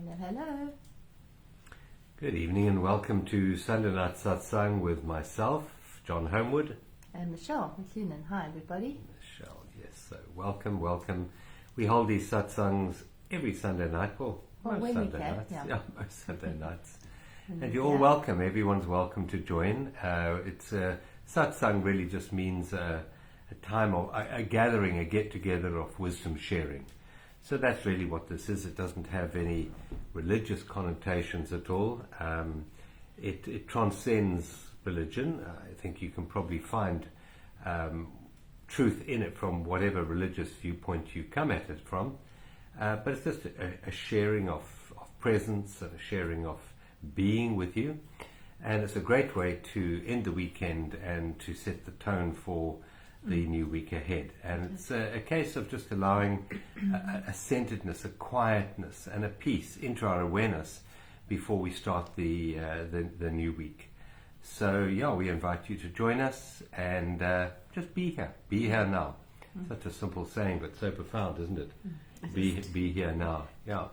Hello, hello. Good evening and welcome to Sunday Night Satsang with myself, John Homewood. And Michelle McLennan. Hi, everybody. Michelle, yes, so welcome. We hold these satsangs every Sunday night, most Sunday nights. Yeah, most Sunday nights. And you're all welcome, everyone's welcome to join. It's satsang really just means a time of a gathering, a get-together of wisdom sharing. So that's really what this is. It doesn't have any religious connotations at all. It transcends religion. I think you can probably find truth in it from whatever religious viewpoint you come at it from. But it's just a sharing of presence and a sharing of being with you. And it's a great way to end the weekend and to set the tone for the new week ahead. And it's a case of just allowing a centeredness, a quietness and a peace into our awareness before we start the new week. So we invite you to join us and just be here. Be here now. Such a simple saying, but so profound, isn't it? Be here now. Yeah.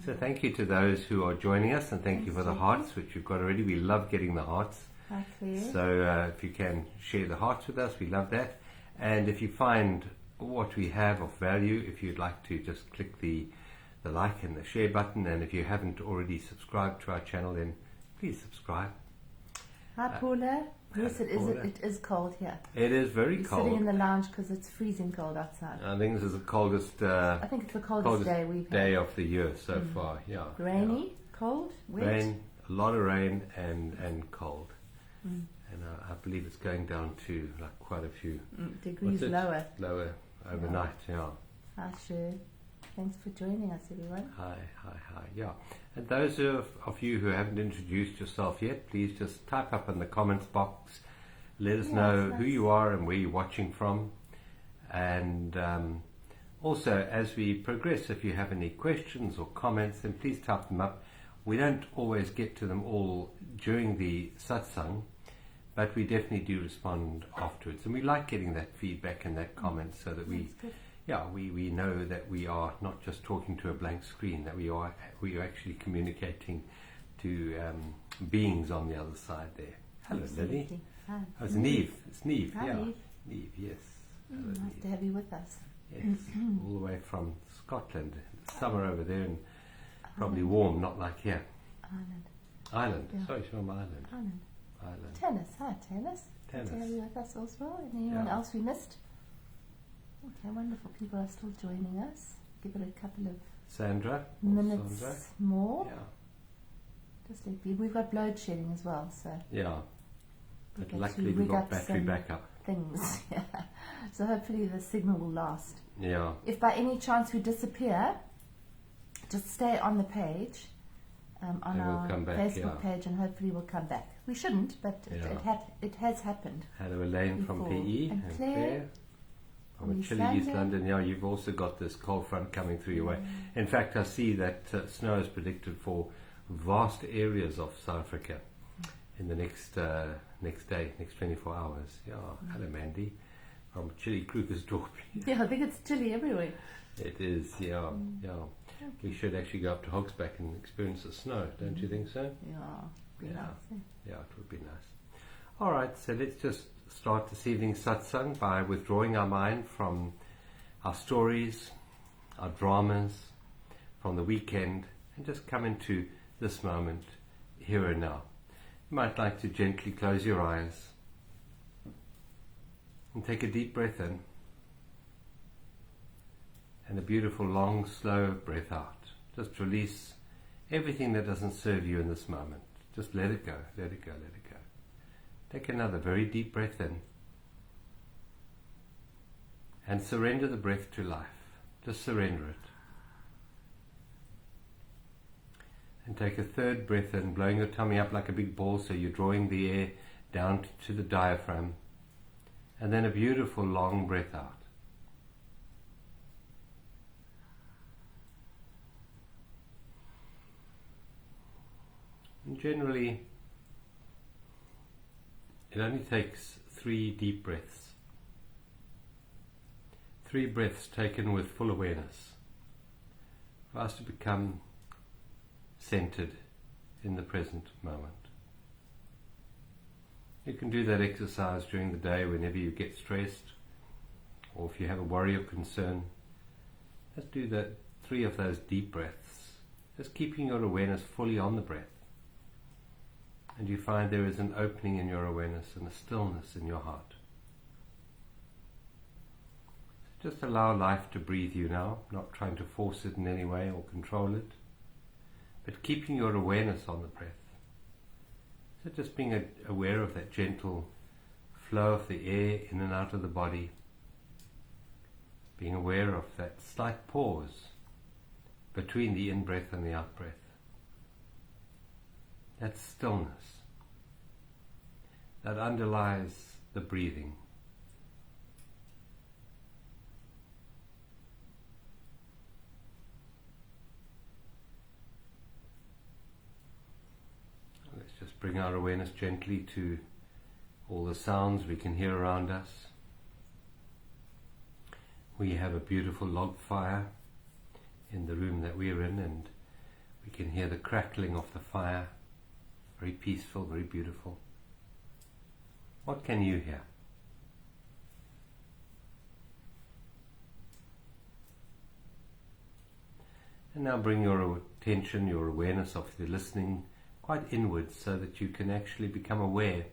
So thank you to those who are joining us, and thank you for the hearts, which you've got already. We love getting the hearts. So if you can share the hearts with us, we love that. And if you find what we have of value, if you'd like to just click the like and the share button, and if you haven't already subscribed to our channel, then please subscribe. Hi, Paula. Yes, it is. It is cold here. It is very We're cold. Sitting in the lounge because it's freezing cold outside. I think this is the coldest. I think it's the coldest day we've had. Of the year so far. Yeah. Rainy, cold, wet. Rain, a lot of rain, and cold. And I believe it's going down to like quite a few degrees lower. Lower overnight. Yeah. Hi, Sher. Thanks for joining us, everyone. Hi. Yeah. And those of you who haven't introduced yourself yet, please just type up in the comments box. Let us know who you are and where you're watching from. And also, as we progress, if you have any questions or comments, then please type them up. We don't always get to them all during the satsang, but we definitely do respond afterwards. And we like getting that feedback and that comment so that we know that we are not just talking to a blank screen, that we are actually communicating to beings on the other side there. Hello, Lily. Hi. Oh, it's Neve. It's Neve. Hi, Yeah. Neve. Neve, yes. Hello, Nice Neve. to have you with us. Yes, all the way from Scotland. Summer over there and probably warm, not like here. Island. Yeah. Sorry, from Ireland. Island. Tennis. Hi, Tennis. Good to have you with us as well. Anyone else we missed? Okay, wonderful. People are still joining us. Give it a couple of minutes more. Yeah. Just let be. We've got load shedding as well, so Yeah. But luckily we've got battery backup. Things. Yeah. So hopefully the signal will last. Yeah. If by any chance we disappear, just stay on the page, on our Facebook page, and hopefully we'll come back. We shouldn't, but it has happened. Hello, Elaine from PE. And Claire from chilly East London. Yeah, you've also got this cold front coming through your way. In fact, I see that snow is predicted for vast areas of South Africa in the next 24 hours. Yeah, hello, Mandy from chilly Krugersdorp. Yeah, I think it's chilly everywhere. It is, yeah. Okay. We should actually go up to Hogsback and experience the snow, don't you think so? Yeah, nice. Yeah, it would be nice. All right, so let's just start this evening's satsang by withdrawing our mind from our stories, our dramas, from the weekend, and just come into this moment, here and now. You might like to gently close your eyes and take a deep breath in and a beautiful long slow breath out. Just release everything that doesn't serve you in this moment. Just let it go, let it go, let it go. Take another very deep breath in and surrender the breath to life. Just surrender it. And take a third breath in, blowing your tummy up like a big ball, so you're drawing the air down to the diaphragm. And then a beautiful long breath out. And generally, it only takes 3 deep breaths. 3 breaths taken with full awareness for us to become centered in the present moment. You can do that exercise during the day whenever you get stressed, or if you have a worry or concern. Just do 3 of those deep breaths, just keeping your awareness fully on the breath. And you find there is an opening in your awareness and a stillness in your heart. Just allow life to breathe you now, not trying to force it in any way or control it, but keeping your awareness on the breath. So just being aware of that gentle flow of the air in and out of the body, being aware of that slight pause between the in-breath and the out-breath. That stillness that underlies the breathing. Let's just bring our awareness gently to all the sounds we can hear around us. We have a beautiful log fire in the room that we're in, and we can hear the crackling of the fire. Very peaceful, very beautiful. What can you hear? And now bring your attention, your awareness of the listening quite inwards, so that you can actually become aware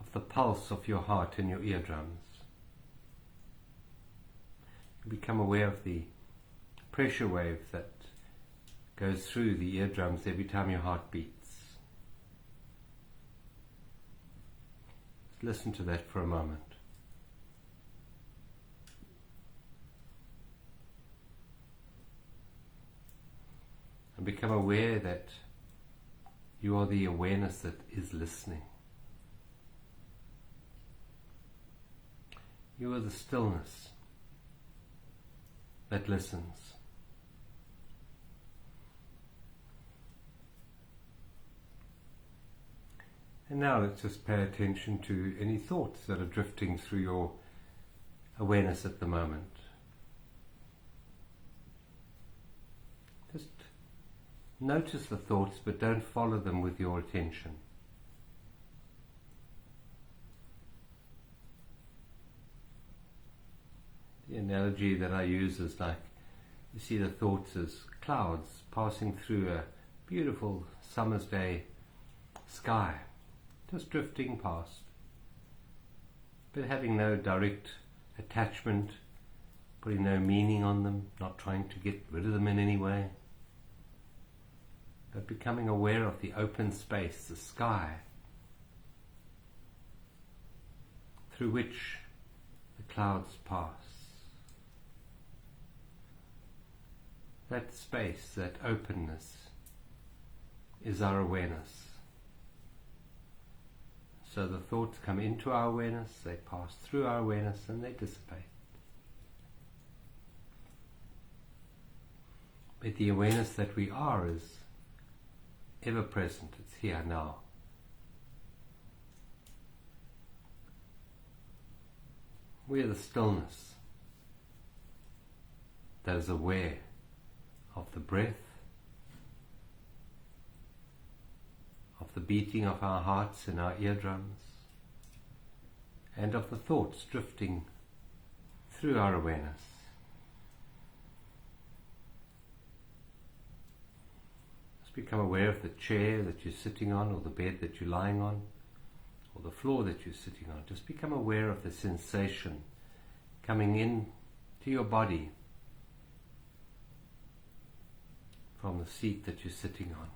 of the pulse of your heart in your eardrums. You become aware of the pressure wave that goes through the eardrums every time your heart beats. Just listen to that for a moment. And become aware that you are the awareness that is listening. You are the stillness that listens. And now let's just pay attention to any thoughts that are drifting through your awareness at the moment. Just notice the thoughts, but don't follow them with your attention. The analogy that I use is like, you see the thoughts as clouds passing through a beautiful summer's day sky, just drifting past, but having no direct attachment, putting no meaning on them, not trying to get rid of them in any way, but becoming aware of the open space, the sky, through which the clouds pass. That space, that openness, is our awareness. So the thoughts come into our awareness, they pass through our awareness, and they dissipate. But the awareness that we are is ever present, it's here now. We are the stillness that is aware of the breath, of the beating of our hearts in our eardrums, and of the thoughts drifting through our awareness. Just become aware of the chair that you're sitting on, or the bed that you're lying on, or the floor that you're sitting on. Just become aware of the sensation coming in to your body from the seat that you're sitting on.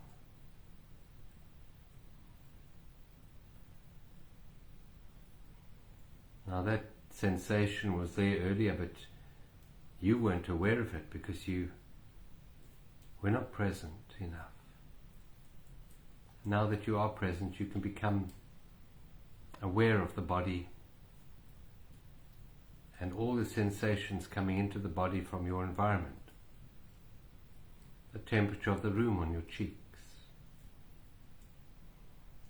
Now that sensation was there earlier, but you weren't aware of it because you were not present enough. Now that you are present, you can become aware of the body and all the sensations coming into the body from your environment. The temperature of the room on your cheeks,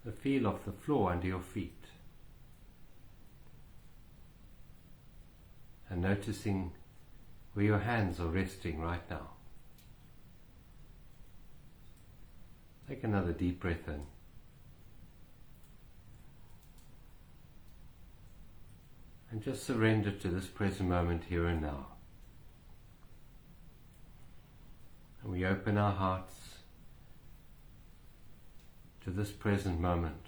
the feel of the floor under your feet, and noticing where your hands are resting right now. Take another deep breath in. And just surrender to this present moment here and now. And we open our hearts to this present moment.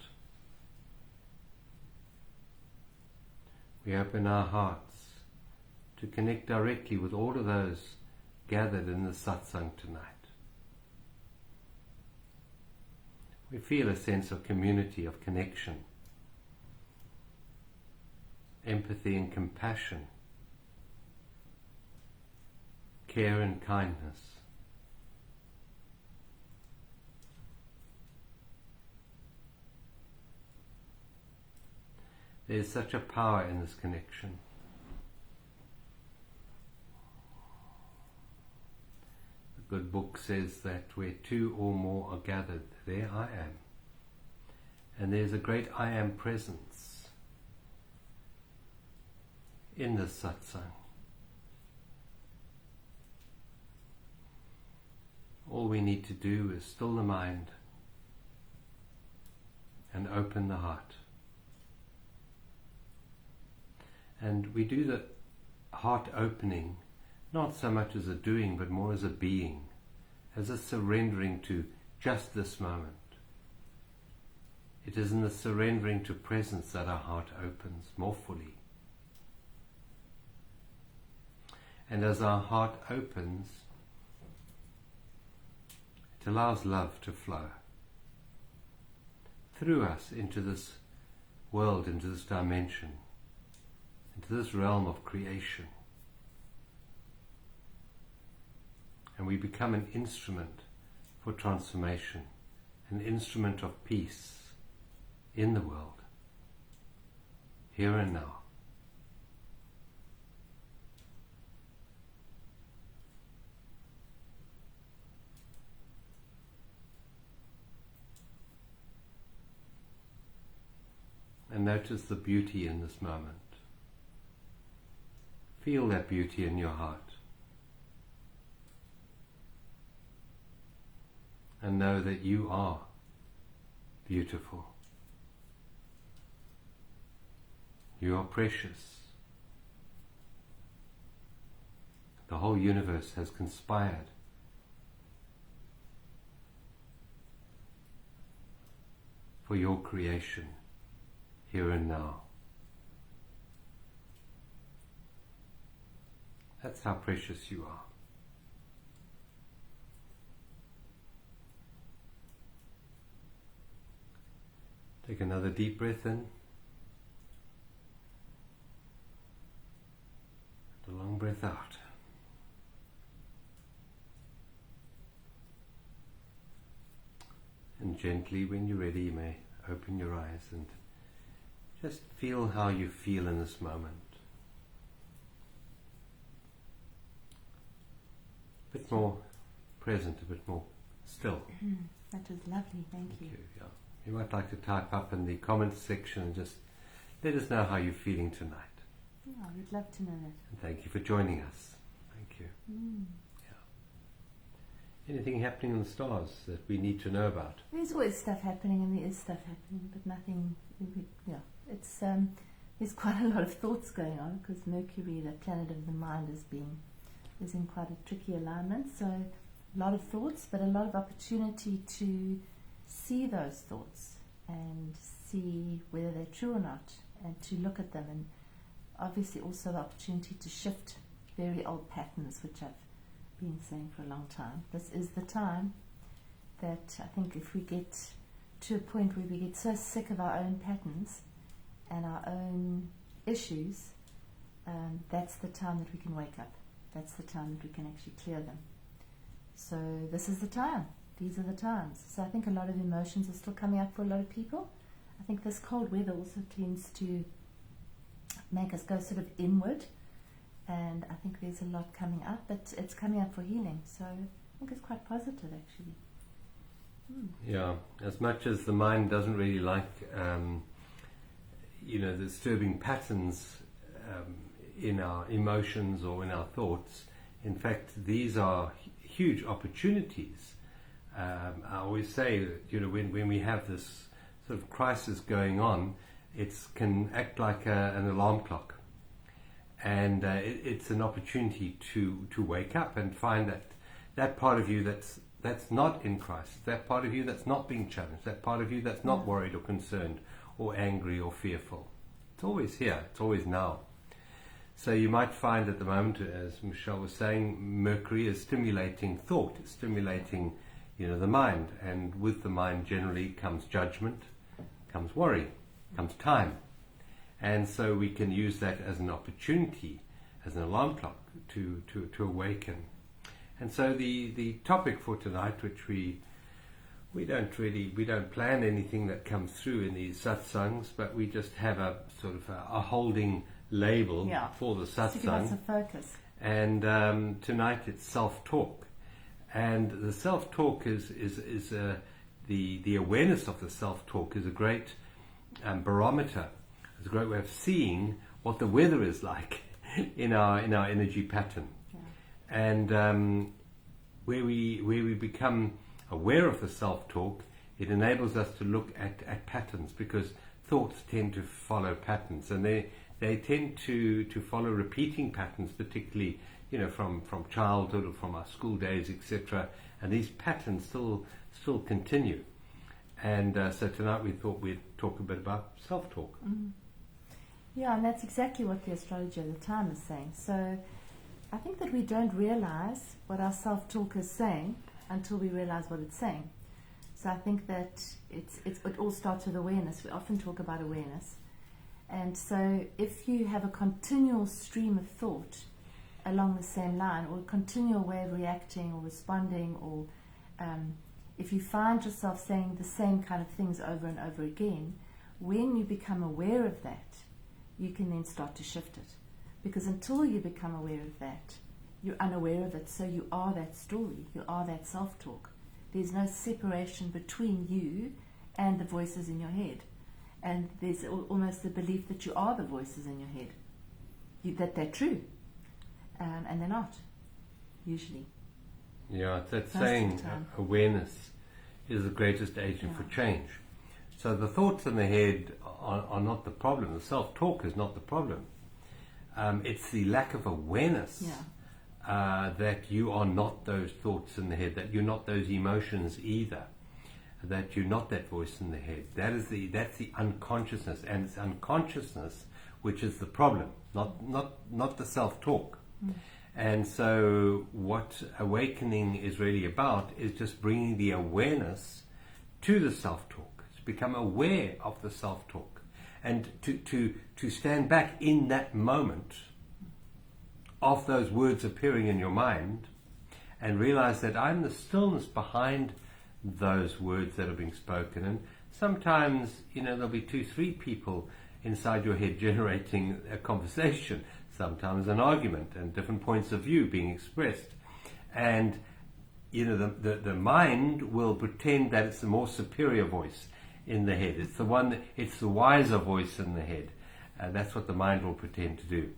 We open our hearts to connect directly with all of those gathered in the satsang tonight. We feel a sense of community, of connection, empathy and compassion, care and kindness. There is such a power in this connection. The good book says that where two or more are gathered, there I am. And there's a great I am presence in this satsang. All we need to do is still the mind and open the heart. And we do the heart opening not so much as a doing, but more as a being, as a surrendering to just this moment. It is in the surrendering to presence that our heart opens more fully. And as our heart opens, it allows love to flow through us into this world, into this dimension, into this realm of creation. And we become an instrument for transformation, an instrument of peace in the world, here and now. And notice the beauty in this moment. Feel that beauty in your heart. And know that you are beautiful. You are precious. The whole universe has conspired for your creation here and now. That's how precious you are. Take another deep breath in. And a long breath out. And gently, when you're ready, you may open your eyes and just feel how you feel in this moment. A bit more present, a bit more still. That was lovely, thank you. Yeah. You might like to type up in the comments section and just let us know how you're feeling tonight. Yeah, we'd love to know that. And thank you for joining us. Thank you. Yeah. Anything happening in the stars that we need to know about? There's always stuff happening, and there is stuff happening, but nothing. It's there's quite a lot of thoughts going on because Mercury, the planet of the mind, is in quite a tricky alignment. So a lot of thoughts, but a lot of opportunity to see those thoughts and see whether they're true or not, and to look at them, and obviously also the opportunity to shift very old patterns, which I've been saying for a long time. This is the time that I think if we get to a point where we get so sick of our own patterns and our own issues, that's the time that we can wake up. That's the time that we can actually clear them. So this is the time. These are the times. So I think a lot of emotions are still coming up for a lot of people. I think this cold weather also tends to make us go sort of inward, and I think there's a lot coming up, but it's coming up for healing. So I think it's quite positive, actually. Yeah, as much as the mind doesn't really like, the disturbing patterns in our emotions or in our thoughts, in fact, these are huge opportunities I always say that, when we have this sort of crisis going on, it can act like an alarm clock, and it's an opportunity to wake up and find that part of you that's not in crisis, that part of you that's not being challenged, that part of you that's not worried or concerned or angry or fearful. It's always here, it's always now. So you might find at the moment, as Michelle was saying, Mercury is stimulating thought, it's stimulating the mind, and with the mind generally comes judgment, comes worry, comes time. And so we can use that as an opportunity, as an alarm clock to awaken. And so the topic for tonight, which we don't plan anything that comes through in these satsangs, but we just have a sort of a holding label for the satsang. To give us a focus. And tonight it's self-talk. And the self-talk is the awareness of the self-talk is a great barometer. It's a great way of seeing what the weather is like in our energy pattern. Yeah. And where we become aware of the self-talk, it enables us to look at patterns, because thoughts tend to follow patterns, and they tend to follow repeating patterns, particularly from childhood or from our school days, etc. And these patterns still continue. And so tonight we thought we'd talk a bit about self-talk. Mm. Yeah, and that's exactly what the astrologer at the time is saying. So I think that we don't realize what our self-talk is saying until we realize what it's saying. So I think that it all starts with awareness. We often talk about awareness. And so if you have a continual stream of thought along the same line, or a continual way of reacting or responding, or if you find yourself saying the same kind of things over and over again, when you become aware of that, you can then start to shift it. Because until you become aware of that, you're unaware of it, so you are that story, you are that self-talk. There's no separation between you and the voices in your head. And there's almost the belief that you are the voices in your head, that they're true. And they're not, usually. Yeah, it's that saying, awareness is the greatest agent for change. So the thoughts in the head are not the problem. The self-talk is not the problem. It's the lack of awareness that you are not those thoughts in the head, that you're not those emotions either, that you're not that voice in the head. That's the unconsciousness, and it's unconsciousness which is the problem, not the self-talk. Mm. And so what awakening is really about is just bringing the awareness to the self-talk, to become aware of the self-talk, and to stand back in that moment of those words appearing in your mind and realize that I'm the stillness behind those words that are being spoken. And sometimes, there'll be 2-3 people inside your head generating a conversation, sometimes an argument, and different points of view being expressed. And the mind will pretend that it's the more superior voice in the head. It's the wiser voice in the head. That's what the mind will pretend to do.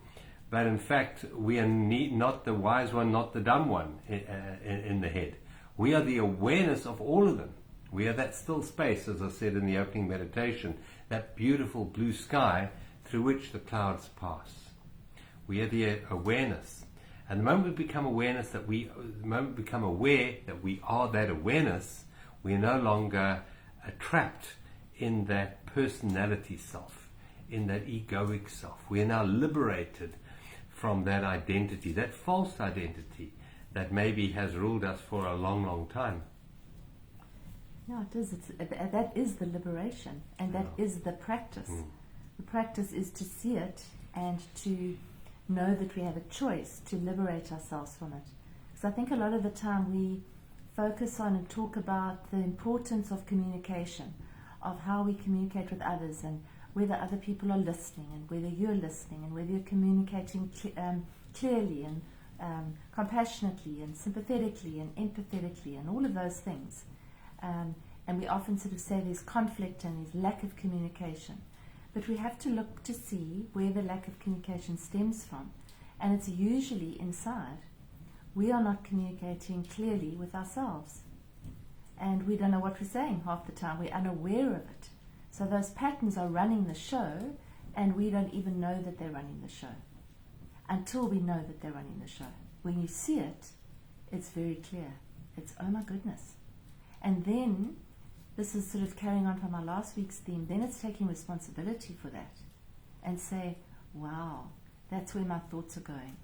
But in fact, we are not the wise one, not the dumb one in the head. We are the awareness of all of them. We are that still space, as I said in the opening meditation, that beautiful blue sky through which the clouds pass. We are the awareness. And the moment we become aware that we are that awareness, we are no longer trapped in that personality self, in that egoic self. We are now liberated from that identity, that false identity that maybe has ruled us for a long, long time. Yeah, it is. That is the liberation, and that is the practice. Mm. The practice is to see it and to know that we have a choice to liberate ourselves from it. Because I think a lot of the time we focus on and talk about the importance of communication, of how we communicate with others, and whether other people are listening, and whether you're listening, and whether you're communicating clearly and compassionately and sympathetically and empathetically and all of those things. And we often sort of say there's conflict and there's lack of communication. But we have to look to see where the lack of communication stems from. And it's usually inside. We are not communicating clearly with ourselves. and we don't know what we're saying half the time. We're unaware of it. So those patterns are running the show, and we don't even know that they're running the show until we know that they're running the show. When you see it, it's very clear. It's, oh my goodness. And then, this is sort of carrying on from our last week's theme, then it's taking responsibility for that and say, wow, that's where my thoughts are going.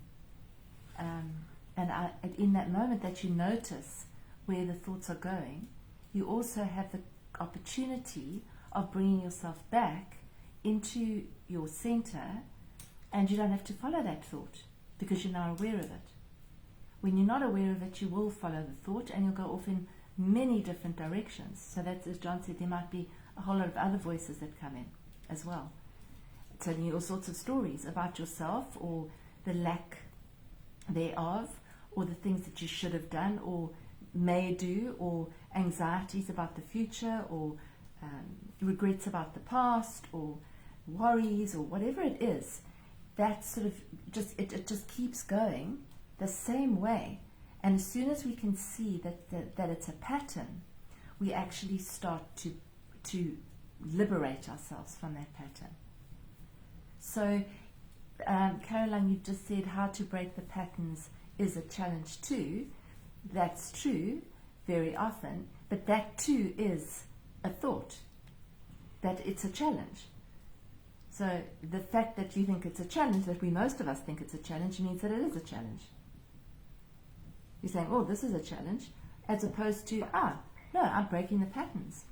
In that moment that you notice where the thoughts are going, you also have the opportunity of bringing yourself back into your center, and you don't have to follow that thought because you're now aware of it. When you're not aware of it, you will follow the thought and you'll go off in many different directions. So that's, as John said, there might be a whole lot of other voices that come in as well, telling you all sorts of stories about yourself or the lack thereof, or the things that you should have done or may do, or anxieties about the future, or regrets about the past, or worries, or whatever it is. That sort of it just keeps going the same way. And as soon as we can see that it's a pattern, we actually start to liberate ourselves from that pattern. So, Caroline, you've just said how to break the patterns is a challenge too. That's true very often, but that too is a thought, that it's a challenge. So the fact that you think it's a challenge, that most of us think it's a challenge, means that it is a challenge. You're saying, oh, this is a challenge, as opposed to, no, I'm breaking the patterns.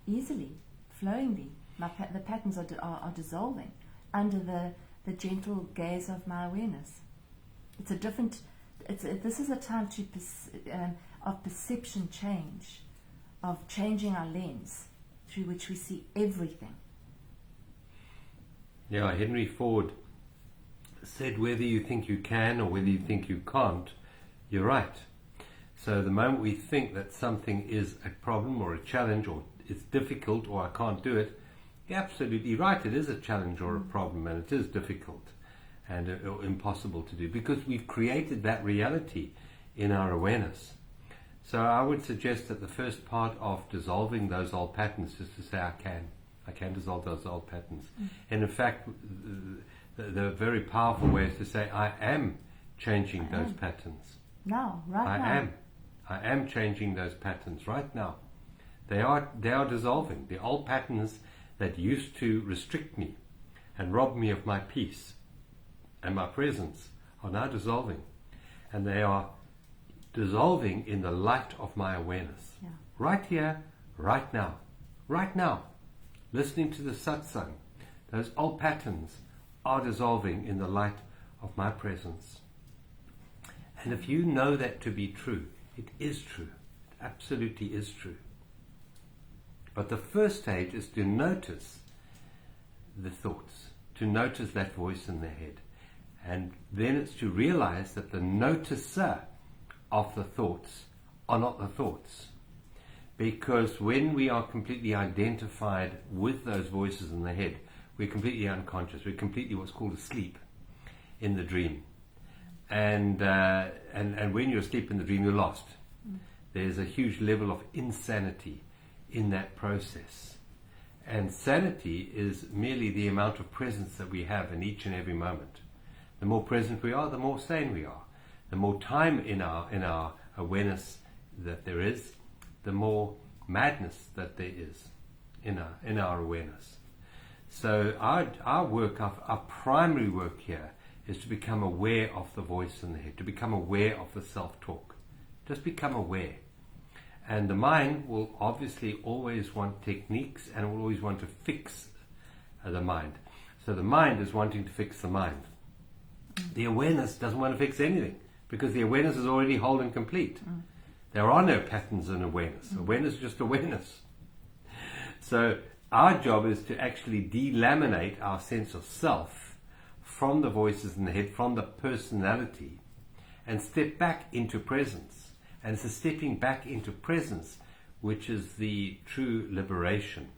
Easily, flowingly, the patterns are dissolving under the gentle gaze of my awareness. It's a different, this is a time of perception change, of changing our lens through which we see everything. Yeah, Henry Ford said, whether you think you can or whether you think you can't, you're right. So the moment we think that something is a problem or a challenge, or it's difficult, or I can't do it, you're absolutely right. It is a challenge or a problem, and it is difficult and impossible to do, because we've created that reality in our awareness. So I would suggest that the first part of dissolving those old patterns is to say, I can dissolve those old patterns. And in fact, the very powerful way is to say, I am changing those patterns. Now, right now. I am changing those patterns right now. They are dissolving. The old patterns that used to restrict me and rob me of my peace and my presence are now dissolving. And they are dissolving in the light of my awareness. Yeah. Right here, right now. Right now. Listening to the Satsang, those old patterns are dissolving in the light of my presence. And if you know that to be true, it is true. It absolutely is true. But the first stage is to notice the thoughts, to notice that voice in the head. And then it's to realize that the noticer of the thoughts are not the thoughts. Because when we are completely identified with those voices in the head, we're completely unconscious. We're completely what's called asleep in the dream. And when you're asleep in the dream, you're lost. There's a huge level of insanity in that process. And sanity is merely the amount of presence that we have in each and every moment. The more present we are, the more sane we are. The more time in our awareness that there is, the more madness that there is in our awareness. So our work, our primary work here, is to become aware of the voice in the head, to become aware of the self-talk. Just become aware. And the mind will obviously always want techniques, and it will always want to fix the mind. So the mind is wanting to fix the mind. The awareness doesn't want to fix anything, because the awareness is already whole and complete. There are no patterns in awareness. Awareness is just awareness. So our job is to actually delaminate our sense of self from the voices in the head, from the personality, and step back into presence. And it's a stepping back into presence which is the true liberation.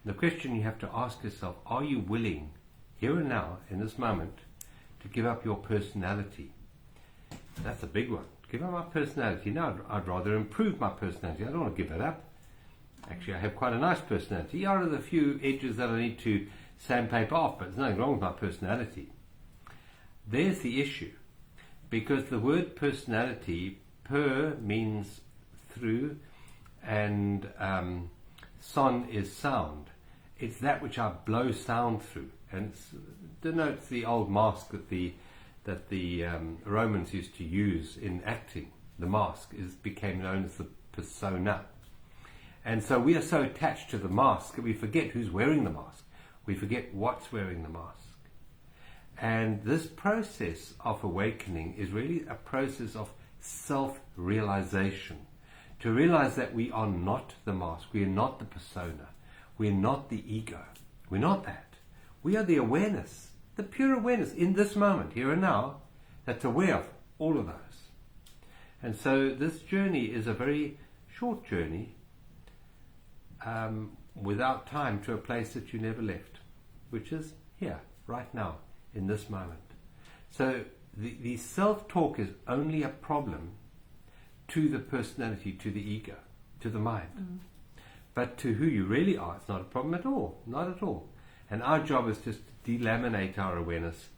The question you have to ask yourself, are you willing, here and now, in this moment, to give up your personality? That's a big one. give up my personality. No, I'd rather improve my personality. I don't want to give it up. Actually, I have quite a nice personality. Here are the few edges that I need to sandpaper off, but there's nothing wrong with my personality. There's the issue. Because the word personality, per means through, and son is sound. It's that which I blow sound through. And it denotes the old mask that the Romans used to use in acting. The mask became known as the persona. And so we are so attached to the mask that we forget who's wearing the mask. We forget what's wearing the mask. And this process of awakening is really a process of self-realization. To realize that we are not the mask, we are not the persona, we are not the ego. We're not that. We are the awareness, the pure awareness in this moment, here and now, that's aware of all of those. And so this journey is a very short journey without time to a place that you never left, which is here, right now, in this moment. So the self-talk is only a problem to the personality, to the ego, to the mind. But to who you really are, it's not a problem at all, not at all. And our job is just to delaminate our awareness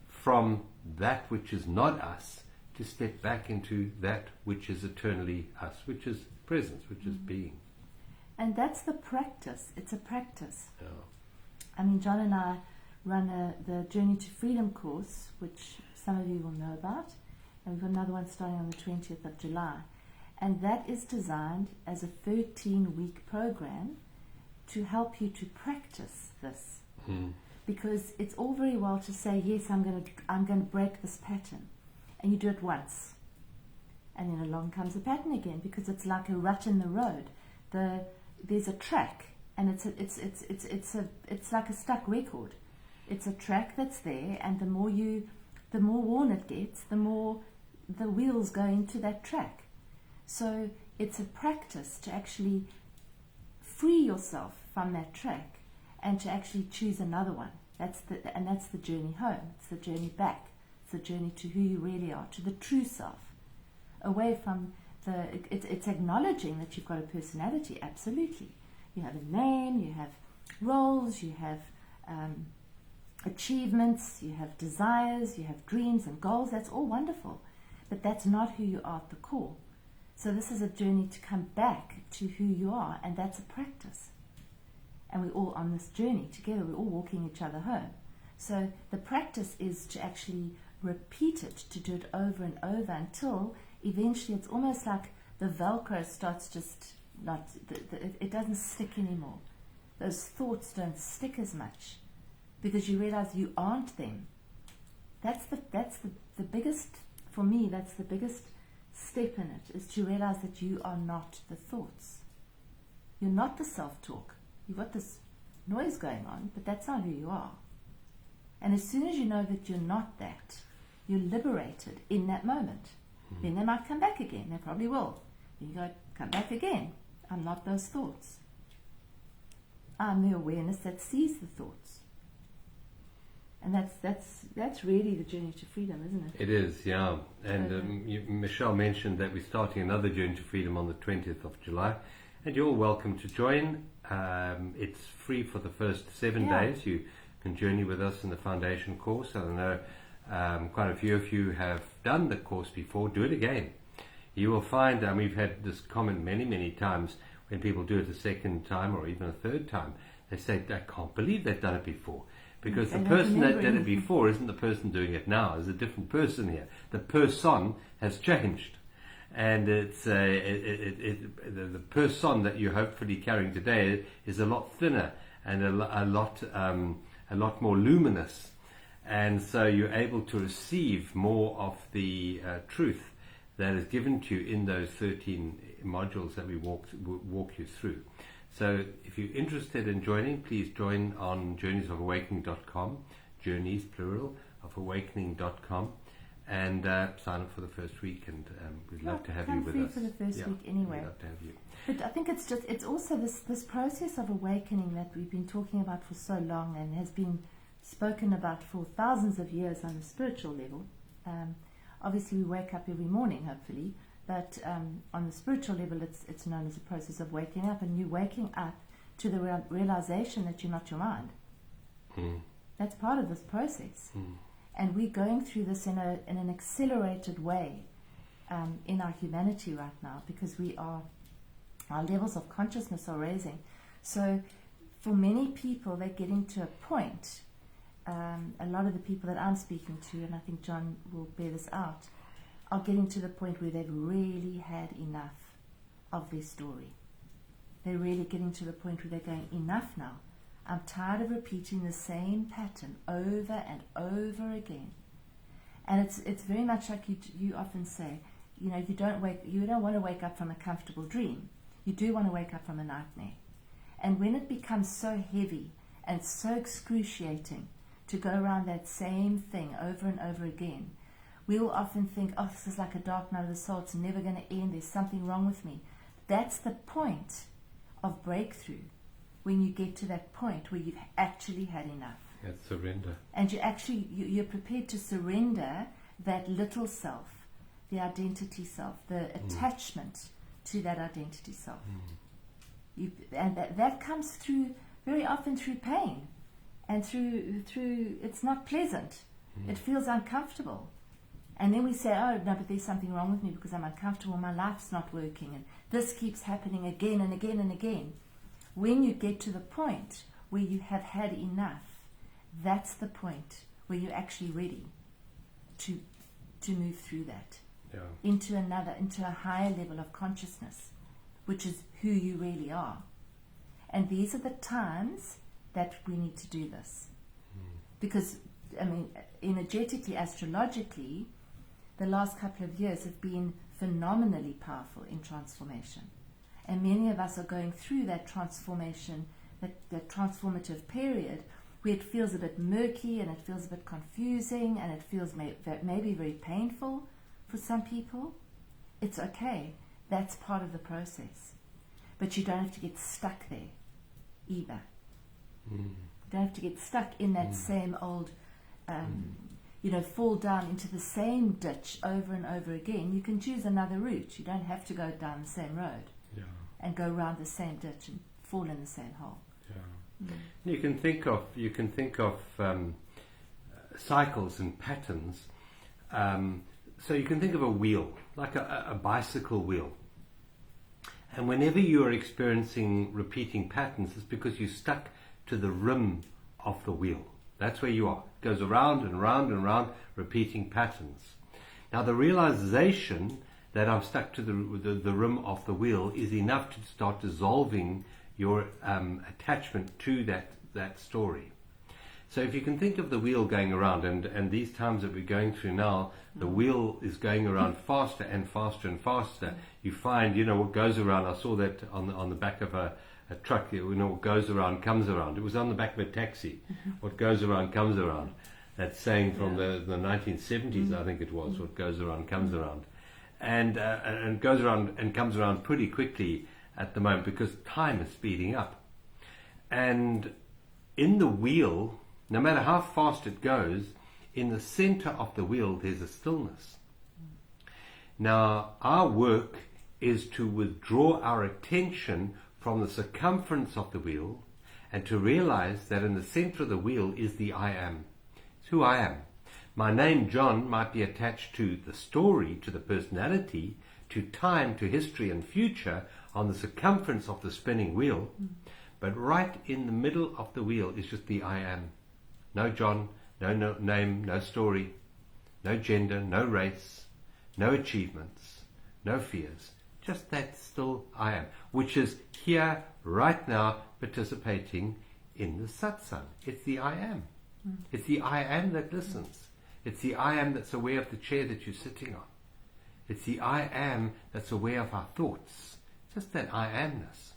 from that which is not us, to step back into that which is eternally us, which is presence, which is being. And that's the practice. It's a practice. Yeah. I mean, John and I run the Journey to Freedom course, which some of you will know about. And we've got another one starting on the 20th of July. And that is designed as a 13-week program to help you to practice this. Because it's all very well to say, yes, I'm going to break this pattern. And you do it once. And then along comes a pattern again, because it's like a rut in the road. There's a track, and it's like a stuck record. It's a track that's there, and the more worn it gets, the more the wheels go into that track. So it's a practice to actually free yourself from that track and to actually choose another one. That's the journey home. It's the journey back. It's the journey to who you really are, to the true self, away from it's acknowledging that you've got a personality, absolutely. You have a name, you have roles, you have achievements, you have desires, you have dreams and goals. That's all wonderful. But that's not who you are at the core. So this is a journey to come back to who you are, and that's a practice. And we're all on this journey together. We're all walking each other home. So the practice is to actually repeat it, to do it over and over until eventually it's almost like the Velcro starts just not, it doesn't stick anymore. Those thoughts don't stick as much because you realize you aren't them. That's the biggest, for me, that's the biggest step in it, is to realize that you are not the thoughts. You're not the self-talk. You've got this noise going on, but that's not who you are. And as soon as you know that you're not that, you're liberated in that moment. Then they might come back again. They probably will. Then you go, come back again. I'm not those thoughts. I'm the awareness that sees the thoughts. And that's really the journey to freedom, isn't it? It is, yeah. And Michelle mentioned that we're starting another journey to freedom on the 20th of July. And you're all welcome to join. It's free for the first 7 days. You can journey with us in the foundation course. I know quite a few of you have done the course before. Do it again. You will find, we've had this comment many, many times when people do it a second time or even a third time. They say, I can't believe they've done it before. Because the person that did it before isn't the person doing it now. There's a different person here. The person has changed. And it's the person that you're hopefully carrying today is a lot thinner and a lot more luminous. And so you're able to receive more of the truth that is given to you in those 13 modules that we walk you through. So if you're interested in joining, please join on journeysofAwakening.com, journeys, plural, of awakening.com, and sign up for the first week, and we'd love to have you with us. For the first week anyway. We'd love to have you. But I think it's also this process of awakening that we've been talking about for so long and has been spoken about for thousands of years on a spiritual level, obviously we wake up every morning, hopefully, but on the spiritual level, it's known as a process of waking up, and you're waking up to the realization that you're not your mind. That's part of this process. And we're going through this in an accelerated way in our humanity right now, because our levels of consciousness are raising. So for many people, they're getting to a point, a lot of the people that I'm speaking to, and I think John will bear this out, are getting to the point where they've really had enough of their story. They're really getting to the point where they're going, enough now. I'm tired of repeating the same pattern over and over again. And it's very much like you often say, you know, you don't want to wake up from a comfortable dream. You do want to wake up from a nightmare. And when it becomes so heavy and so excruciating to go around that same thing over and over again, we will often think, oh, this is like a dark night of the soul, it's never going to end, there's something wrong with me. That's the point of breakthrough, when you get to that point where you've actually had enough. That's surrender. And you're prepared to surrender that little self, the identity self, the attachment to that identity self. And that comes through, very often through pain, and through it's not pleasant. It feels uncomfortable. And then we say, oh, no, but there's something wrong with me because I'm uncomfortable, my life's not working, and this keeps happening again and again and again. When you get to the point where you have had enough, that's the point where you're actually ready to move through that into a higher level of consciousness, which is who you really are. And these are the times that we need to do this. Because, I mean, energetically, astrologically, the last couple of years have been phenomenally powerful in transformation. And many of us are going through that transformation, that transformative period, where it feels a bit murky and it feels a bit confusing and it feels maybe very painful for some people. It's okay. That's part of the process. But you don't have to get stuck there either. You don't have to get stuck in that same old, fall down into the same ditch over and over again. You can choose another route. You don't have to go down the same road and go around the same ditch and fall in the same hole. You can think of cycles and patterns. So you can think of a wheel, like a bicycle wheel. And whenever you are experiencing repeating patterns, it's because you're stuck to the rim of the wheel. That's where you are. It goes around and around and around, repeating patterns. Now the realization that I'm stuck to the rim of the wheel is enough to start dissolving your attachment to that story. So if you can think of the wheel going around, and these times that we're going through now, the wheel is going around faster and faster and faster. You find, what goes around, I saw that on the back of a truck, what goes around comes around. It was on the back of a taxi. What goes around comes around. That saying from the 1970s, I think it was, what goes around comes around. And goes around and comes around pretty quickly at the moment because time is speeding up. And in the wheel, no matter how fast it goes, in the center of the wheel there's a stillness. Now our work is to withdraw our attention from the circumference of the wheel and to realize that in the center of the wheel is the I am. It's who I am. My name, John, might be attached to the story, to the personality, to time, to history and future on the circumference of the spinning wheel. But right in the middle of the wheel is just the I am. No John, no name, no story, no gender, no race, no achievements, no fears. Just that still I am, which is here right now participating in the satsang. It's the I am. It's the I am that listens. It's the I am that's aware of the chair that you're sitting on. It's the I am that's aware of our thoughts. Just that I amness.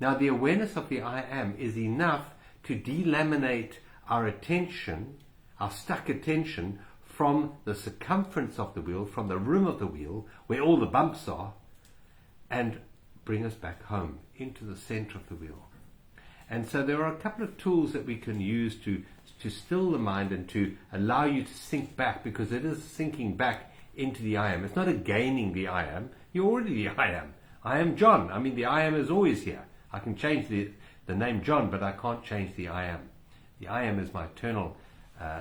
Now the awareness of the I am is enough to delaminate our attention, our stuck attention, from the circumference of the wheel, from the rim of the wheel, where all the bumps are, and bring us back home, into the center of the wheel. And so there are a couple of tools that we can use to still the mind and to allow you to sink back, because it is sinking back into the I am. It's not a gaining the I am. You're already the I am. I am John. I mean, the I am is always here. I can change the name John, but I can't change the I am. The I am is my eternal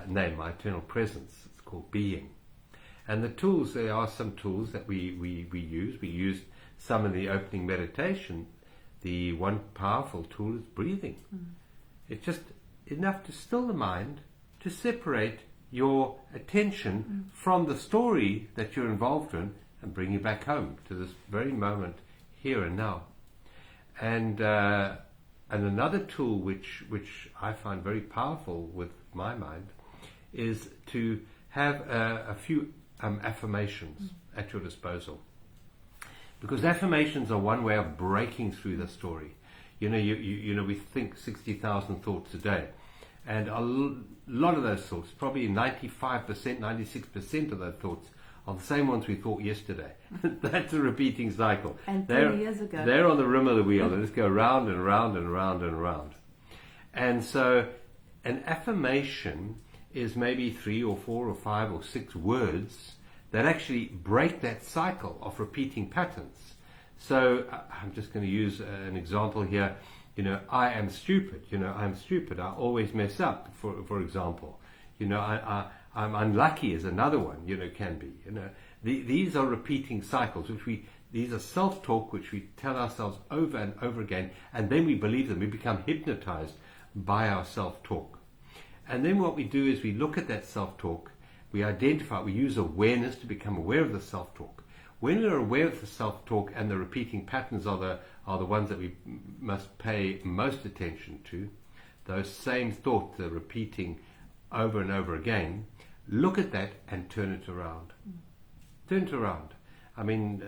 name, my eternal presence. It's called being. And the tools, there are some tools that we use. We used some in the opening meditation. The one powerful tool is breathing. It's just enough to still the mind, to separate your attention from the story that you're involved in and bring you back home to this very moment, here and now. And another tool which I find very powerful with my mind is to have a few affirmations at your disposal. Because affirmations are one way of breaking through the story. You know, we think 60,000 thoughts a day. And a lot of those thoughts, probably 95%, 96% of those thoughts, are the same ones we thought yesterday. That's a repeating cycle. And 30 years ago. They're on the rim of the wheel. They just go round and round and round and round. And so an affirmation is maybe 3 or 4 or 5 or 6 words that actually break that cycle of repeating patterns. So I'm just going to use an example here. You know, I am stupid. You know, I'm stupid. I always mess up, for example. You know, I'm unlucky is another one, you know, can be. You know, these are repeating cycles, these are self-talk, which we tell ourselves over and over again, and then we believe them. We become hypnotized by our self-talk. And then what we do is we look at that self-talk, we identify, we use awareness to become aware of the self-talk. When we're aware of the self-talk and the repeating patterns are the ones that we must pay most attention to, those same thoughts, the repeating over and over again, look at that and turn it around. Turn it around. I mean,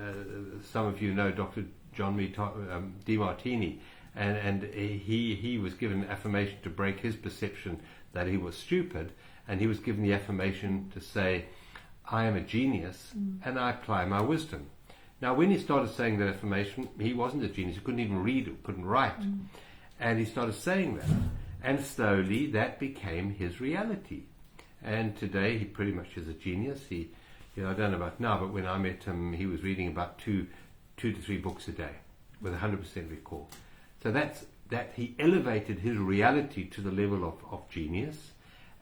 some of you know Dr. John DeMartini, and he was given an affirmation to break his perception that he was stupid, and he was given the affirmation to say, I am a genius and I apply my wisdom. Now, when he started saying that affirmation, he wasn't a genius. He couldn't even read or couldn't write. And he started saying that. And slowly that became his reality. And today he pretty much is a genius. I don't know about now, but when I met him, he was reading about 2 to 3 books a day with 100% recall. So that he elevated his reality to the level of genius.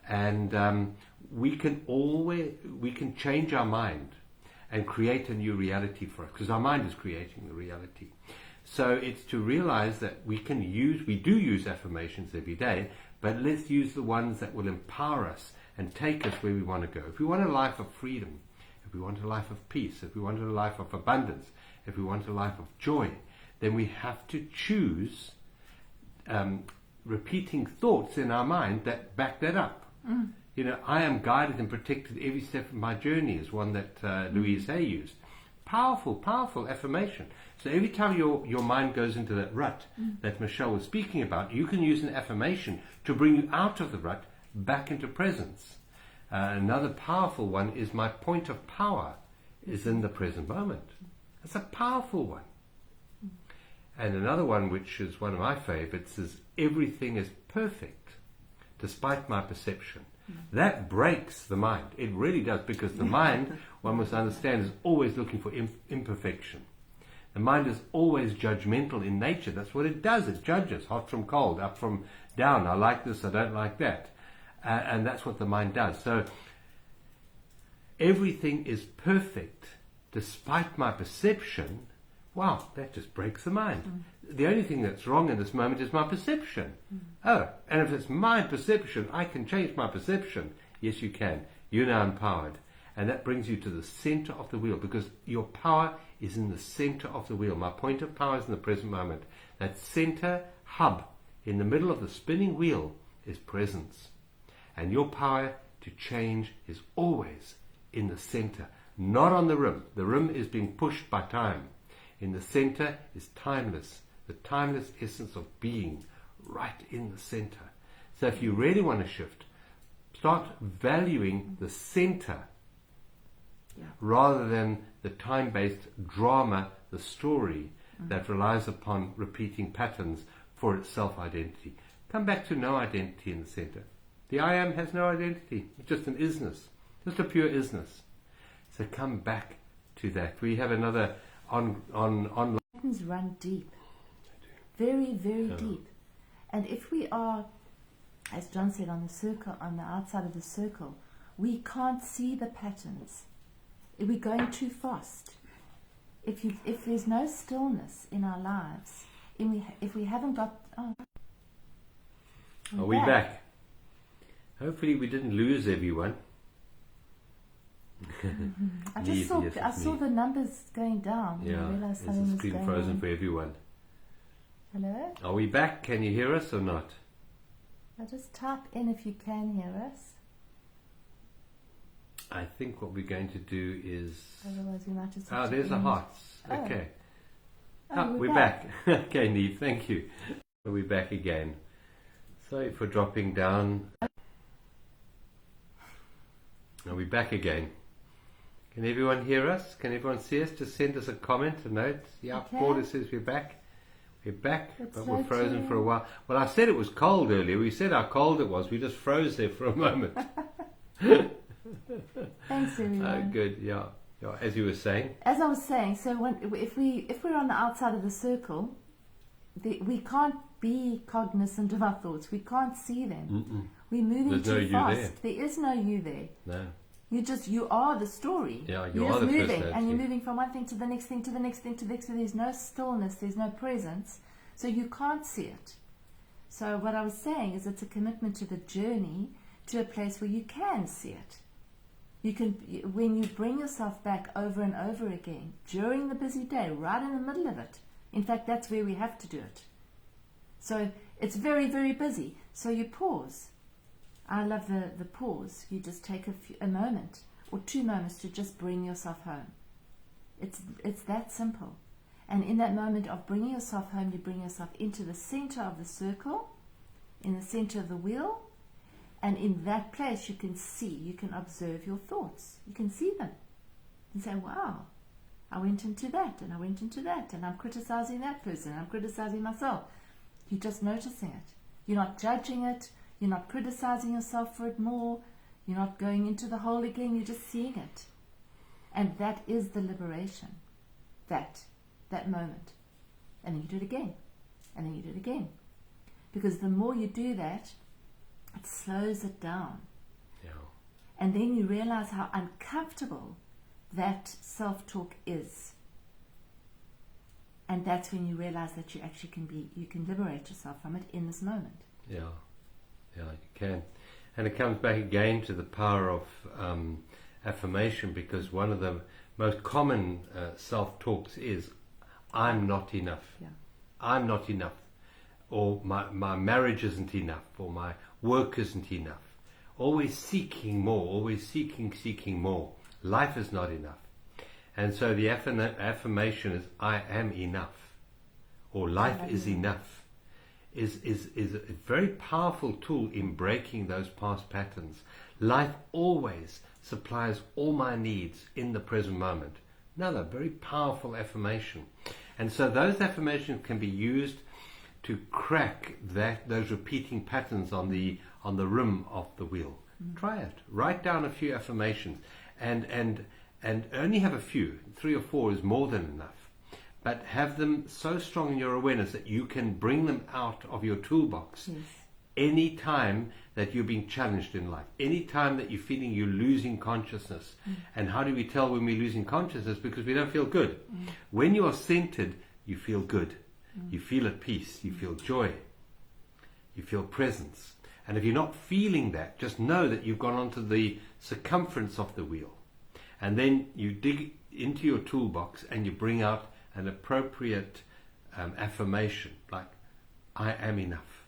And we can change our mind and create a new reality for us, because our mind is creating the reality. So it's to realize that we do use affirmations every day, but let's use the ones that will empower us and take us where we want to go. If we want a life of freedom, if we want a life of peace, if we want a life of abundance, if we want a life of joy, then we have to choose repeating thoughts in our mind that back that up. You know, I am guided and protected every step of my journey is one that Louise Hay used. Powerful, powerful affirmation. So every time your mind goes into that rut that Michelle was speaking about, you can use an affirmation to bring you out of the rut, back into presence. Another powerful one is my point of power is in the present moment. That's a powerful one. And another one, which is one of my favorites, is everything is perfect despite my perception. That breaks the mind. It really does, because the mind, one must understand, is always looking for imperfection. The mind is always judgmental in nature. That's what it does. It judges, hot from cold, up from down. I like this, I don't like that. And that's what the mind does. So everything is perfect despite my perception. Wow, that just breaks the mind. The only thing that's wrong in this moment is my perception. Oh, and if it's my perception, I can change my perception. Yes, you can. You're now empowered. And that brings you to the center of the wheel, because your power is in the center of the wheel. My point of power is in the present moment. That center hub in the middle of the spinning wheel is presence. And your power to change is always in the center, not on the rim. The rim is being pushed by time. In the center is timeless, the timeless essence of being right in the center. So if you really want to shift, start valuing the center rather than the time-based drama, the story that relies upon repeating patterns for its self-identity. Come back to no identity in the center. The I am has no identity. It's just an isness, just a pure isness. So come back to that. We have another on. Patterns run deep, very, very deep. And if we are, as John said, on the circle, on the outside of the circle, we can't see the patterns. We're going too fast. If there's no stillness in our lives, if we haven't got... Are we back? Hopefully we didn't lose everyone. I saw the numbers going down. Yeah, and I realized there's something a screen was going frozen on. for everyone. Hello? Are we back? Can you hear us or not? Just type in if you can hear us. I think what we're going to do is... Otherwise we might just have to there's the end. hearts. Oh. Okay. We're back. Okay, Neve, thank you. We're back again. Sorry for dropping down. Are we back again? Can everyone hear us? Can everyone see us? Just send us a comment, a note. Yeah, Okay. Porter says we're back. We're back, It's but we're frozen floating. for a while. Well, I said it was cold earlier. We said how cold it was. We just froze there for a moment. Thanks everyone. Good, yeah. As you were saying. As I was saying, so if we're on the outside of the circle, we can't be cognizant of our thoughts. We can't see them. We're moving There's no too you fast. there. There is no you there. No. You are the story. Yeah, you're are just the moving, personality. and you're moving from one thing to the next thing to the next thing to the next thing. There's no stillness. There's no presence, so you can't see it. So what I was saying is, it's a commitment to the journey to a place where you can see it. You can, when you bring yourself back over and over again during the busy day, right in the middle of it. In fact, that's where we have to do it. So it's very, very busy. So you pause. I love the pause. You just take a moment or 2 moments to just bring yourself home. It's that simple. And in that moment of bringing yourself home, you bring yourself into the center of the circle, in the center of the wheel, and in that place you can see, you can observe your thoughts. You can see them. And say, wow, I went into that, and I went into that, and I'm criticizing that person, I'm criticizing myself. You're just noticing it. You're not judging it. You're not criticizing yourself for it more. You're not going into the hole again. You're just seeing it. And that is the liberation. That moment. And then you do it again. And then you do it again. Because the more you do that, it slows it down. Yeah. And then you realize how uncomfortable that self-talk is. And that's when you realize that you actually you can liberate yourself from it in this moment. Yeah, you can. And it comes back again to the power of affirmation, because one of the most common self-talks is, I'm not enough. Yeah. I'm not enough. Or my marriage isn't enough. Or my work isn't enough. Always seeking more. Always seeking more. Life is not enough. And so the affirmation is, I am enough. Or life is enough. Is a very powerful tool in breaking those past patterns. Life always supplies all my needs in the present moment. Another very powerful affirmation. And so those affirmations can be used to crack those repeating patterns on the rim of the wheel. Try it. Write down a few affirmations, and only have a few. 3 or 4 is more than enough. But have them so strong in your awareness that you can bring them out of your toolbox any time that you're being challenged in life, any time that you're feeling you're losing consciousness. And how do we tell when we're losing consciousness? Because we don't feel good. When you are centered, you feel good. You feel at peace. You feel joy. You feel presence. And if you're not feeling that, just know that you've gone onto the circumference of the wheel. And then you dig into your toolbox and you bring out an appropriate affirmation, like, I am enough.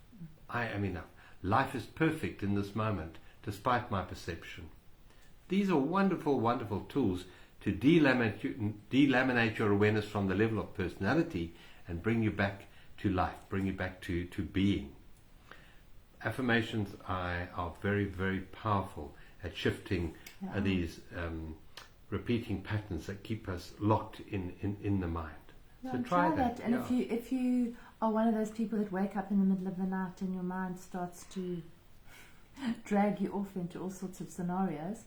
I am enough. Life is perfect in this moment, despite my perception. These are wonderful, wonderful tools to delaminate your awareness from the level of personality and bring you back to life, bring you back to being. Affirmations are very, very powerful at shifting these repeating patterns that keep us locked in the mind. Yeah, so try that. And yeah. if you are one of those people that wake up in the middle of the night and your mind starts to drag you off into all sorts of scenarios,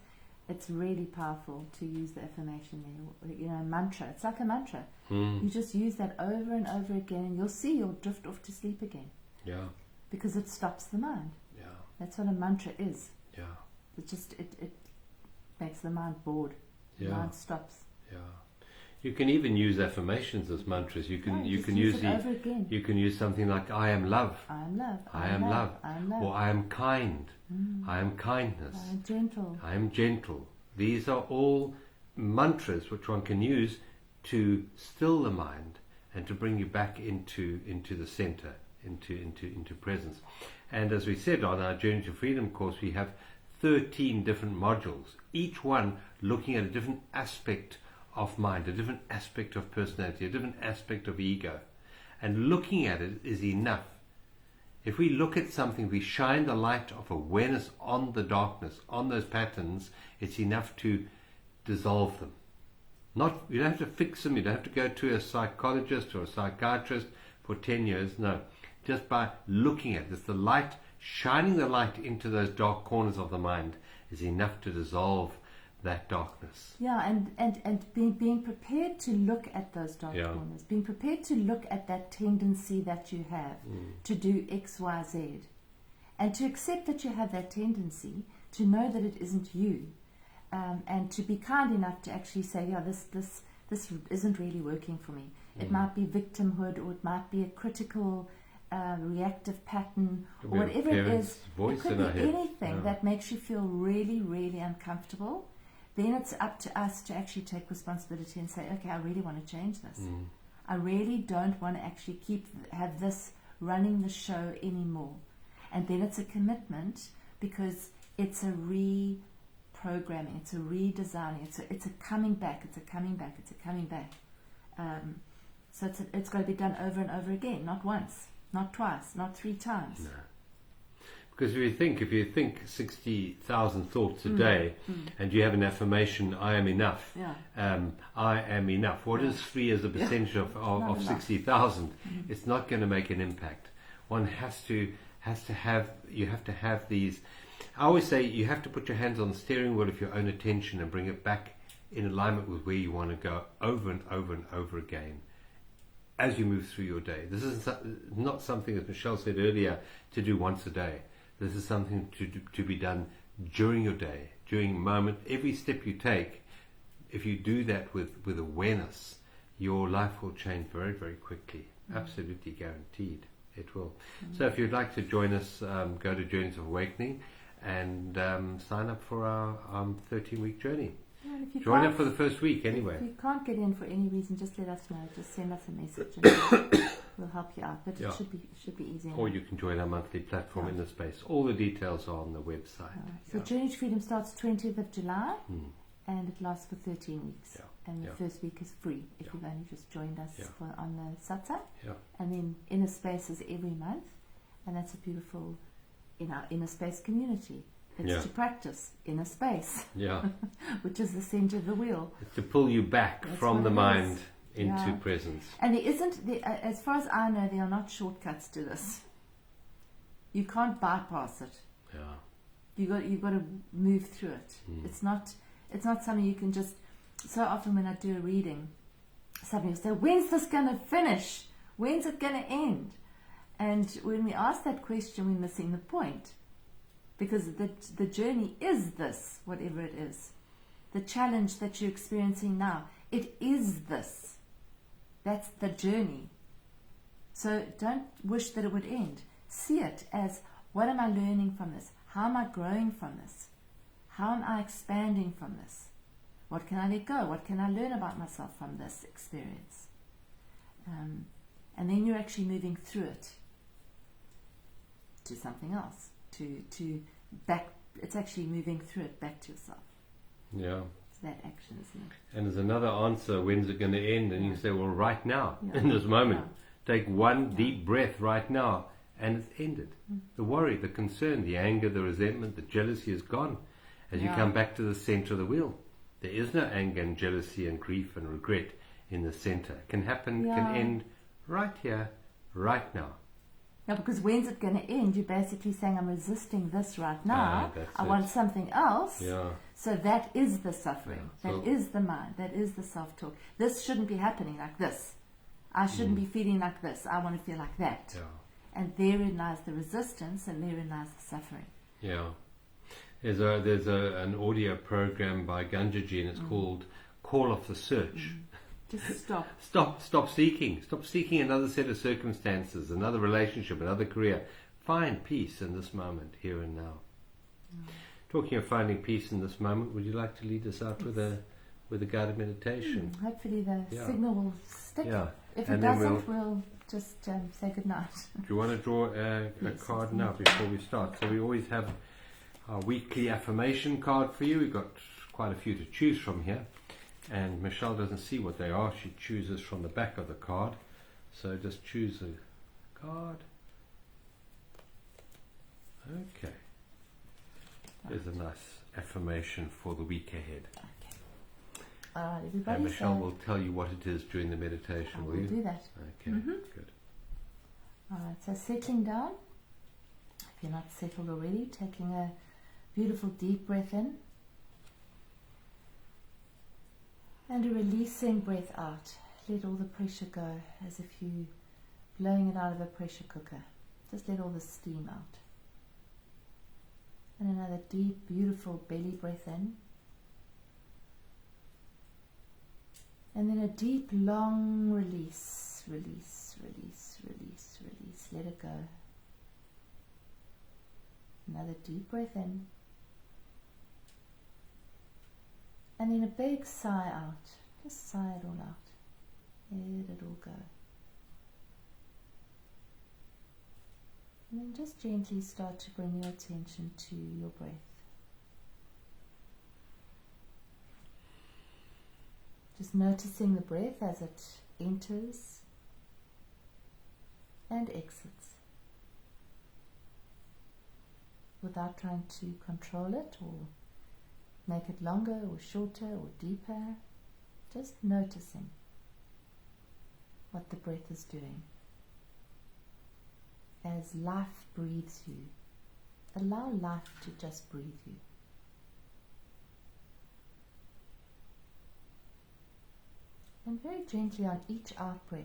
it's really powerful to use the affirmation there. You know, mantra. It's like a mantra. You just use that over and over again, and you'll see you'll drift off to sleep again. Yeah. Because it stops the mind. Yeah. That's what a mantra is. Yeah. It makes the mind bored. Yeah. The mind stops. Yeah. You can even use affirmations as mantras. You can use it over again. You can use something like I am love. I am love. I am love. I am love. Or I am kind. I am kindness. I am gentle. I am gentle. These are all mantras which one can use to still the mind and to bring you back into the center, into presence. And as we said on our Journey to Freedom course, we have 13 different modules, each one looking at a different aspect of mind, a different aspect of personality, a different aspect of ego. And looking at it is enough. If we look at something, we shine the light of awareness on the darkness, on those patterns, it's enough to dissolve them. You don't have to fix them, you don't have to go to a psychologist or a psychiatrist for 10 years, no. Just by looking at this, the light, shining the light into those dark corners of the mind is enough to dissolve that darkness. Yeah, and being prepared to look at those dark corners, being prepared to look at that tendency that you have to do X, Y, Z, and to accept that you have that tendency, to know that it isn't you, and to be kind enough to actually say, yeah, this isn't really working for me. It might be victimhood, or it might be a critical reactive pattern, or whatever it is. It could be anything that makes you feel really, really uncomfortable. Then it's up to us to actually take responsibility and say, okay, I really want to change this. I really don't want to actually have this running the show anymore. And then it's a commitment, because it's a reprogramming, it's a redesigning, it's a coming back, it's a coming back. So it's got to be done over and over again, not once, not twice, not 3 times. No. Because if you think 60,000 thoughts a day, and you have an affirmation, I am enough. I am enough. What is 3 as a percentage of 60,000? It's not going to make an impact. One has to have these. I always say you have to put your hands on the steering wheel of your own attention and bring it back in alignment with where you want to go over and over and over again as you move through your day. This is not something, as Michelle said earlier, to do once a day. This is something to be done during your day, during a moment. Every step you take, if you do that with awareness, your life will change very, very quickly. Absolutely guaranteed. It will. So if you'd like to join us, go to Journeys of Awakening and sign up for our 13-week journey. Join up for the first week anyway. If you can't get in for any reason, just let us know. Just send us a message and we'll help you out. But it should be easy. Or you can join our monthly platform in the space. All the details are on the website. So Journey to Freedom starts 20th of July and it lasts for 13 weeks. And the first week is free if you've only just joined us on the Satsang. And then Inner Space is every month, and that's a beautiful in our Inner Space community. It's to practice inner space, which is the center of the wheel. It's to pull you back from the mind into presence. And there isn't, as far as I know, there are not shortcuts to this. You can't bypass it. You've got to move through it. It's not something you can just. So often when I do a reading, somebody will say, "When's this going to finish? When's it going to end?" And when we ask that question, we're missing the point. Because the journey is this, whatever it is. The challenge that you're experiencing now, it is this. That's the journey. So don't wish that it would end. See it as, what am I learning from this? How am I growing from this? How am I expanding from this? What can I let go? What can I learn about myself from this experience? And then you're actually moving through it to something else. To back, it's actually moving through it back to yourself. It's that action, isn't it? And there's another answer, when's it going to end? And you say, well, right now, in this moment. Take one deep breath right now, and it's ended. The worry, the concern, the anger, the resentment, the jealousy is gone as you come back to the center of the wheel. There is no anger and jealousy and grief and regret in the center. It can happen, can end right here, right now. Yeah, because when's it going to end? You're basically saying, I'm resisting this right now. I want something else. So that is the suffering. Yeah. That is the mind. That is the self-talk. This shouldn't be happening like this. I shouldn't be feeling like this. I want to feel like that. Yeah. And therein lies the resistance, and therein lies the suffering. Yeah. There's an audio program by Ganjaji, and it's called Call Off the Search. Just stop. Stop seeking. Stop seeking another set of circumstances, another relationship, another career. Find peace in this moment, here and now. Talking of finding peace in this moment, would you like to lead us out with a guided meditation? Hopefully the signal will stick. Yeah. If it doesn't, we'll just say goodnight. Do you want to draw a card now before we start? So we always have our weekly affirmation card for you. We've got quite a few to choose from here. And Michelle doesn't see what they are. She chooses from the back of the card. So just choose a card. Okay. There's a nice affirmation for the week ahead. Okay. All right, everybody. And Michelle will tell you what it is during the meditation, will you? do that. Okay, good. All right, so settling down. If you're not settled already, taking a beautiful deep breath in. And a releasing breath out. Let all the pressure go, as if you're blowing it out of a pressure cooker. Just let all the steam out. And another deep, beautiful belly breath in. And then a deep, long release. Release, release, release, release. Let it go. Another deep breath in. And then a big sigh out. Just sigh it all out. Let it all go. And then just gently start to bring your attention to your breath. Just noticing the breath as it enters and exits, without trying to control it or make it longer or shorter or deeper. Just noticing what the breath is doing. As life breathes you, allow life to just breathe you. And very gently on each out breath,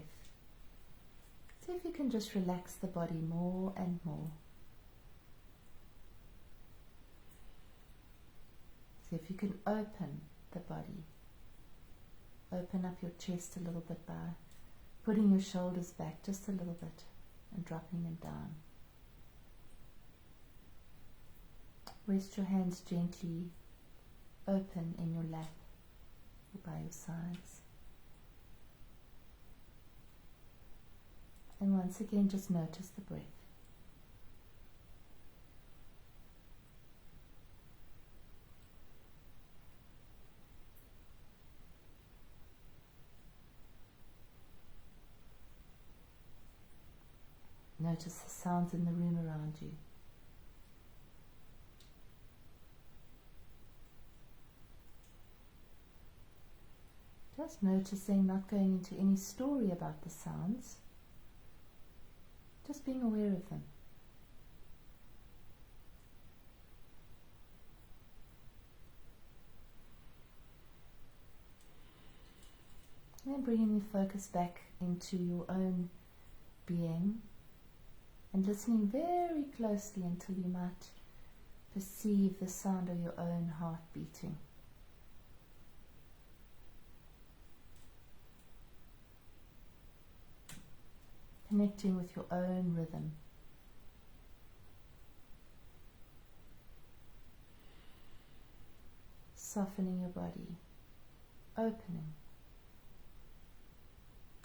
see if you can just relax the body more and more. See if you can open the body. Open up your chest a little bit by putting your shoulders back just a little bit and dropping them down. Rest your hands gently open in your lap or by your sides. And once again, just notice the breath. Notice the sounds in the room around you. Just noticing, not going into any story about the sounds, just being aware of them. And then bringing the focus back into your own being and listening very closely until you might perceive the sound of your own heart beating. Connecting with your own rhythm. Softening your body. Opening.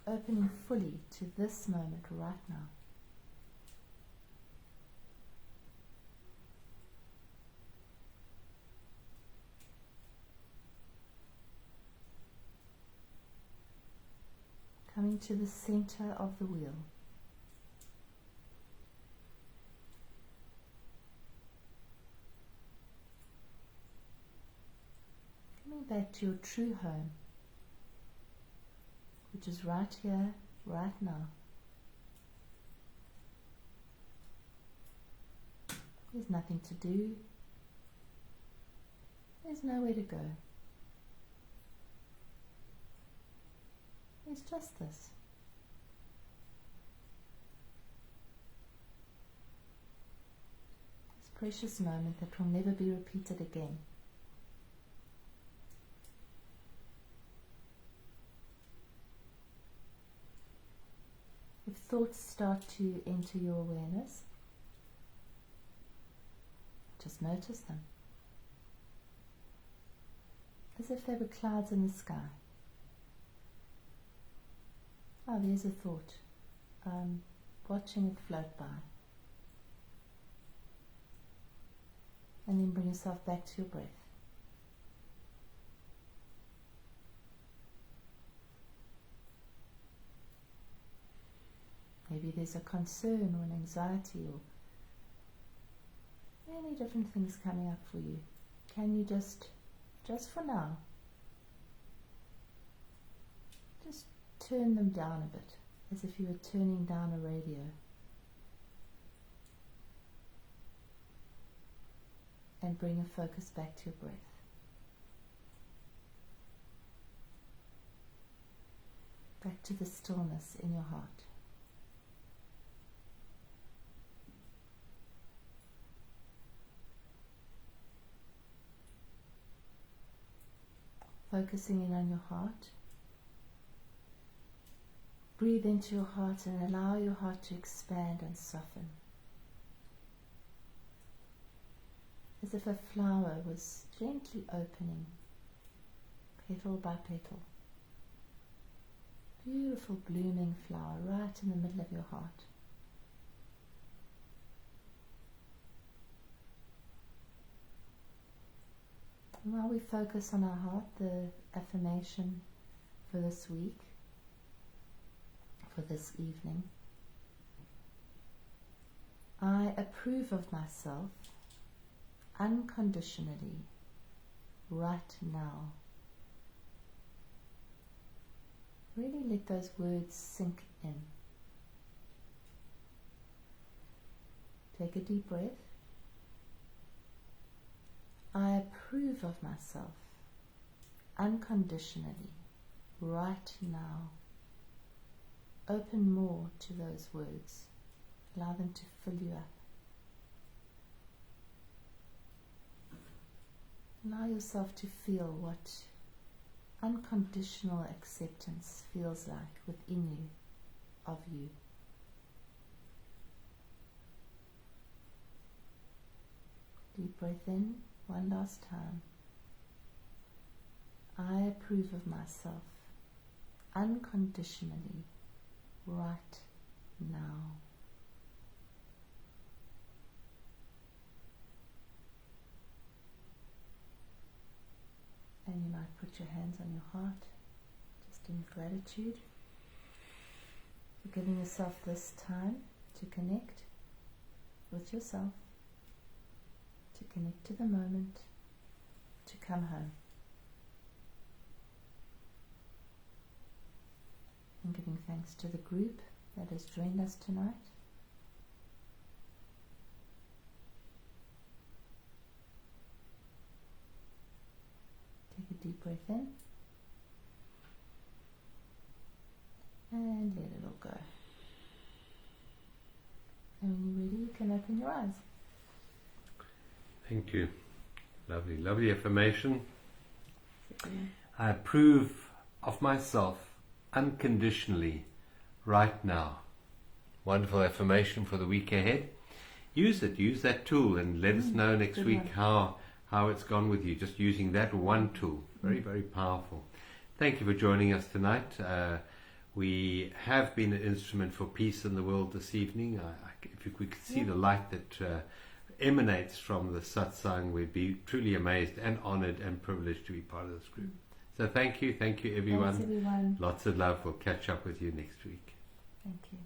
Opening fully to this moment right now. Coming to the center of the wheel. Coming back to your true home, which is right here, right now. There's nothing to do. There's nowhere to go. There's just this. This precious moment that will never be repeated again. If thoughts start to enter your awareness, just notice them. As if they were clouds in the sky. Oh, there's a thought. Watching it float by. And then bring yourself back to your breath. Maybe there's a concern or an anxiety or many different things coming up for you. Can you just for now, just turn them down a bit, as if you were turning down a radio. And bring your focus back to your breath. Back to the stillness in your heart. Focusing in on your heart. Breathe into your heart and allow your heart to expand and soften. As if a flower was gently opening, petal by petal. Beautiful blooming flower right in the middle of your heart. And while we focus on our heart, the affirmation for this week, for this evening, I approve of myself unconditionally right now. Really let those words sink in. Take a deep breath. I approve of myself unconditionally right now. Open more to those words. Allow them to fill you up. Allow yourself to feel what unconditional acceptance feels like within you, of you. Deep breath in, one last time. I approve of myself unconditionally right now. And you might put your hands on your heart, just in gratitude for giving yourself this time to connect with yourself, to connect to the moment, to come home. And giving thanks to the group that has joined us tonight. Take a deep breath in and let it all go. And when you're ready, you can open your eyes. Thank you. Lovely, lovely affirmation. I approve of myself unconditionally right now. Wonderful affirmation for the week ahead. Use it, use that tool, and let us know next week how it's gone with you, just using that one tool. Very, very powerful. Thank you for joining us tonight. We have been an instrument for peace in the world this evening. If we could see the light that emanates from the Satsang, we'd be truly amazed and honored and privileged to be part of this group. So thank you everyone. Thanks, everyone. Lots of love. We'll catch up with you next week. Thank you.